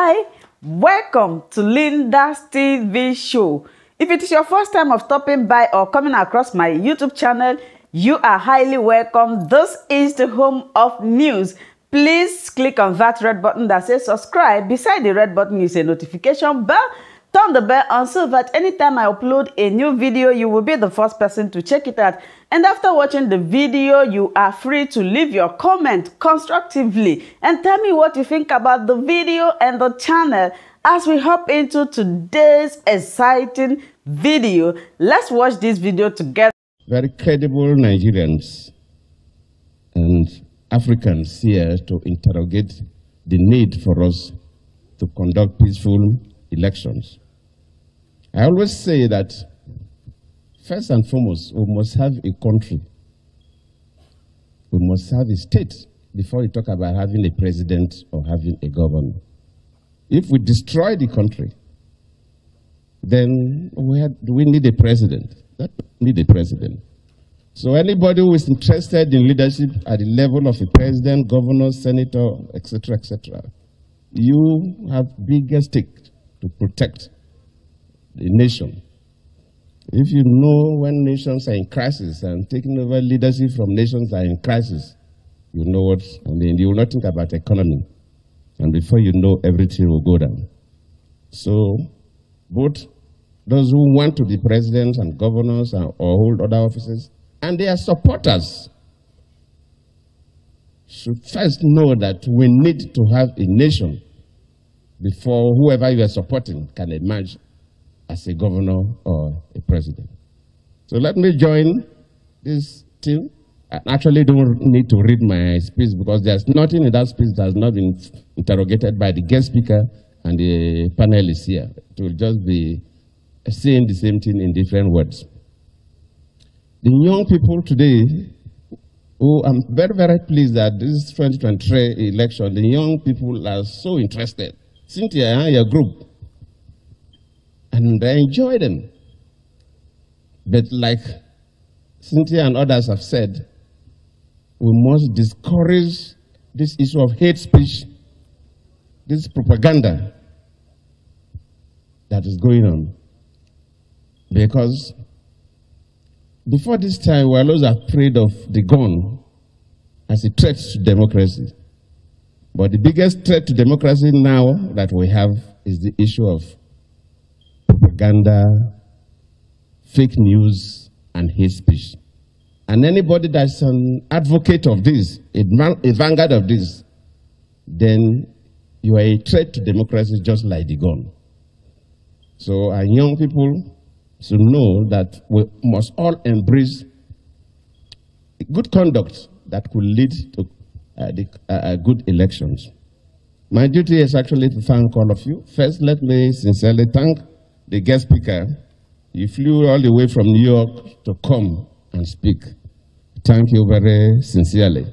Hi, welcome to Linda's TV show. If it is your first time of stopping by or coming across my YouTube channel, you are highly welcome. This is the home of news. Please click on that red button that says subscribe. Beside the red button is a notification bell. Turn the bell on so that anytime I upload a new video, you will be the first person to check it out. And after watching the video, you are free to leave your comment constructively and tell me what you think about the video and the channel. As we hop into today's exciting video, let's watch this video together. Very credible Nigerians and Africans here to interrogate the need for us to conduct peaceful elections. I always say that first and foremost, we must have a country. We must have a state before we talk about having a president or having a governor. If we destroy the country, then we need a president. We need a president. So anybody who is interested in leadership at the level of a president, governor, senator, etc., you have bigger stake to protect the nation. If you know when nations are in crisis and taking over leadership from nations that are in crisis, you know what I mean. You will not think about economy. And before you know, everything will go down. So both those who want to be presidents and governors or hold other offices and their supporters should first know that we need to have a nation before whoever you are supporting can emerge as a governor or a president. So let me join this team. I actually don't need to read my speech because there's nothing in that speech that has not been interrogated by the guest speaker and the panelists here. It will just be saying the same thing in different words. The young people today, who I'm very, very pleased that this 2023 election, the young people are so interested. Cynthia and your group, and I enjoy them. But like Cynthia and others have said, we must discourage this issue of hate speech, this propaganda that is going on. Because before this time, we were always afraid of the gun as a threat to democracy. But the biggest threat to democracy now that we have is the issue of propaganda, fake news, and hate speech. And anybody that's an advocate of this, a vanguard of this, then you are a threat to democracy just like the gun. So our young people should know that we must all embrace good conduct that could lead to good elections. My duty is actually to thank all of you. First, let me sincerely thank the guest speaker. You flew all the way from New York to come and speak. Thank you very sincerely.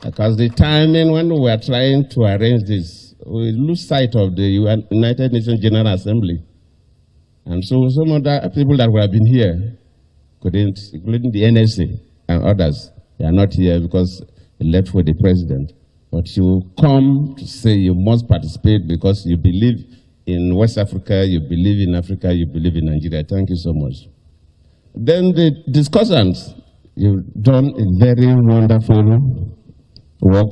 Because the timing when we were trying to arrange this, we lose sight of the United Nations General Assembly. And so some other people that would have been here couldn't, including the NSA and others. They are not here because they left with the president. But you come to say you must participate because you believe in West Africa, you believe in Africa, you believe in Nigeria. Thank you so much. Then the discussants, you've done a very wonderful work.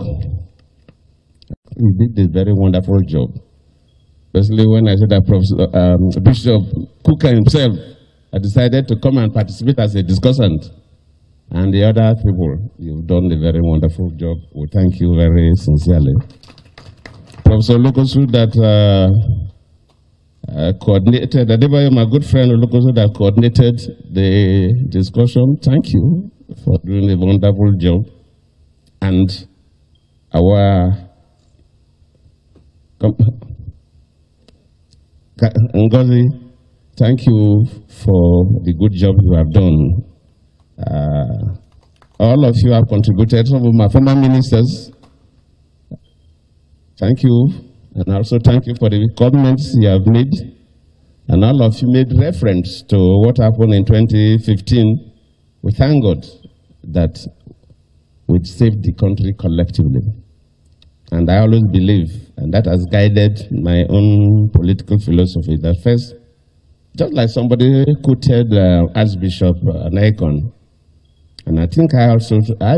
You did a very wonderful job. Especially when I said that Bishop Cooker himself had decided to come and participate as a discussant. And the other people, you've done a very wonderful job. We thank you very sincerely. Professor Olukosu that coordinated, my good friend Olukosu that coordinated the discussion. Thank you for doing a wonderful job. And our Ngozi, thank you for the good job you have done. All of you have contributed. Some of my former ministers, thank you. And also thank you for the comments you have made. And all of you made reference to what happened in 2015. We thank God that we saved the country collectively. And I always believe, and that has guided my own political philosophy, that first, just like somebody quoted Archbishop Nikon, and I think I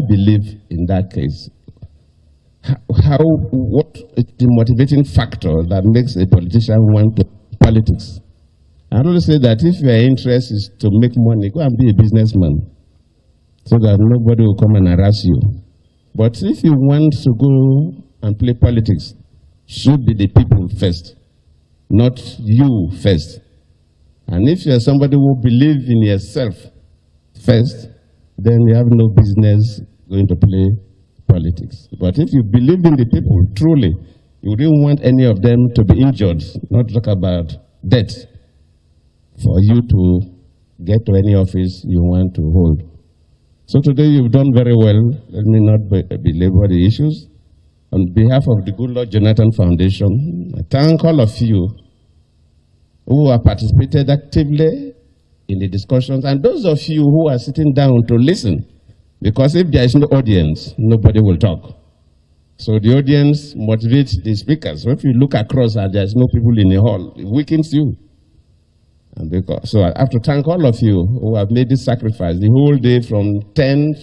believe in that case, what is the motivating factor that makes a politician want to politics? I always say that if your interest is to make money, go and be a businessman so that nobody will come and harass you. But if you want to go and play politics, should be the people first, not you first. And if you're somebody who believes in yourself first, then you have no business going to play politics. But if you believe in the people, truly, you didn't want any of them to be injured, not talk about death, for you to get to any office you want to hold. So today you've done very well. Let me not belabor the issues. On behalf of the GOODLUCK Jonathan Foundation, I thank all of you who have participated actively in the discussions, and those of you who are sitting down to listen, because if there is no audience, nobody will talk. So the audience motivates the speakers. So if you look across and there's no people in the hall, it weakens you. And so I have to thank all of you who have made this sacrifice the whole day from 10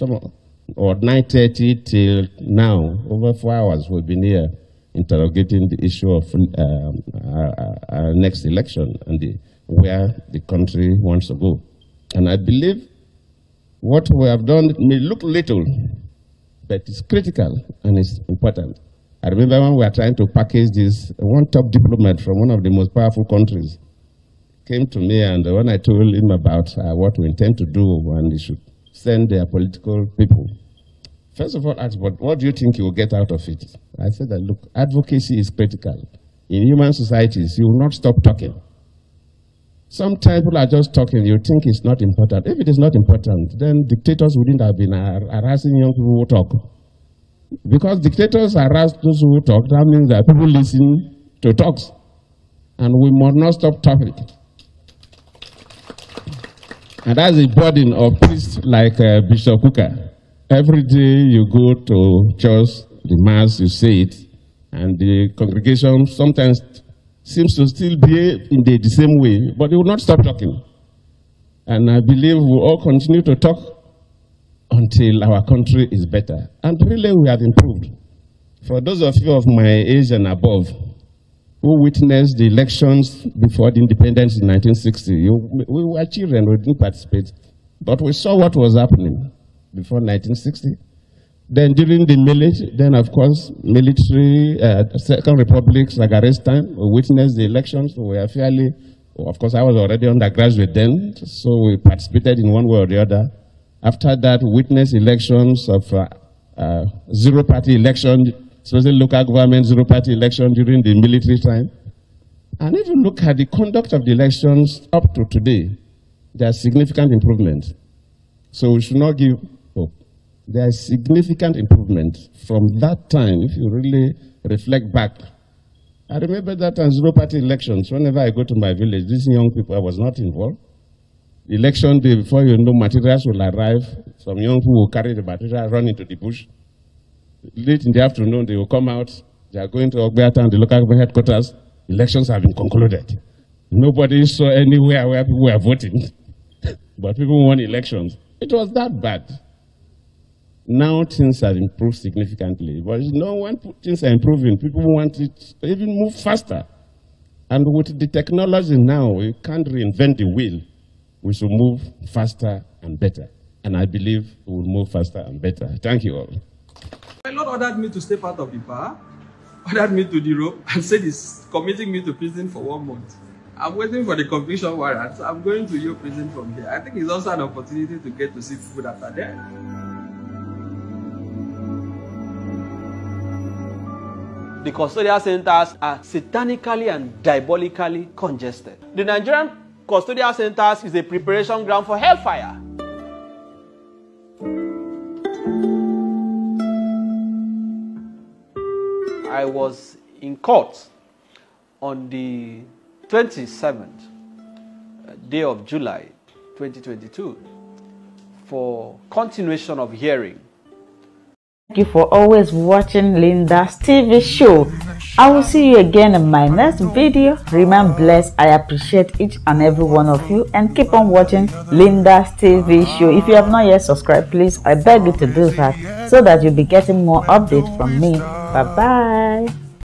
or 9:30 till now. Over 4 hours we've been here interrogating the issue of our next election and where the country wants to go. And I believe what we have done may look little, but it's critical and it's important. I remember when we were trying to package this, one top diplomat from one of the most powerful countries came to me, and when I told him about what we intend to do and they should send their political people, first of all, asked, but what do you think you will get out of it? I said that, look, advocacy is critical. In human societies, you will not stop talking. Sometimes people are just talking, you think it's not important. If it is not important, then dictators wouldn't have been harassing young people who talk. Because dictators harass those who talk, that means that people listen to talks. And we must not stop talking. And that's a burden of priests like Bishop Kuka. Every day you go to church, the mass, you say it, and the congregation sometimes seems to still be in the same way, but they will not stop talking. And I believe we'll all continue to talk until our country is better. And really we have improved. For those of you of my age and above, who witnessed the elections before the independence in 1960. We were children, we didn't participate, but we saw what was happening before 1960. Then during the military, then of course, military, Second Republic, Sagare's time, we witnessed the elections. We were fairly, of course, I was already undergraduate then, so we participated in one way or the other. After that, we witnessed elections of zero-party election, especially local government zero-party election during the military time. And if you look at the conduct of the elections up to today, there's significant improvement. So we should not give hope. There is significant improvement from that time, if you really reflect back. I remember that on zero-party elections, whenever I go to my village, these young people, I was not involved. Election day, before you know, materials will arrive. Some young people will carry the material, run into the bush. Late in the afternoon, they will come out. They are going to Ogbeata, the local government headquarters. Elections have been concluded. Nobody saw anywhere where people were voting. But people won elections. It was that bad. Now things have improved significantly. But you know, when things are improving, people want it to even move faster. And with the technology now, we can't reinvent the wheel. We should move faster and better. And I believe we will move faster and better. Thank you all. My Lord ordered me to step out of the bar, ordered me to the rope, and said he's committing me to prison for 1 month. I'm waiting for the conviction warrant. So I'm going to your prison from here. I think it's also an opportunity to get to see food after that. The custodial centers are satanically and diabolically congested. The Nigerian custodial centers is a preparation ground for hellfire. I was in court on the 27th day of July 2022 for continuation of hearing Thank you for always watching Linda's TV show. I will see you again in my next video. Remain blessed. I appreciate each and every one of you, and keep on watching Linda's TV show. If you have not yet subscribed, please, I beg you to do that so that you'll be getting more updates from me. Bye bye.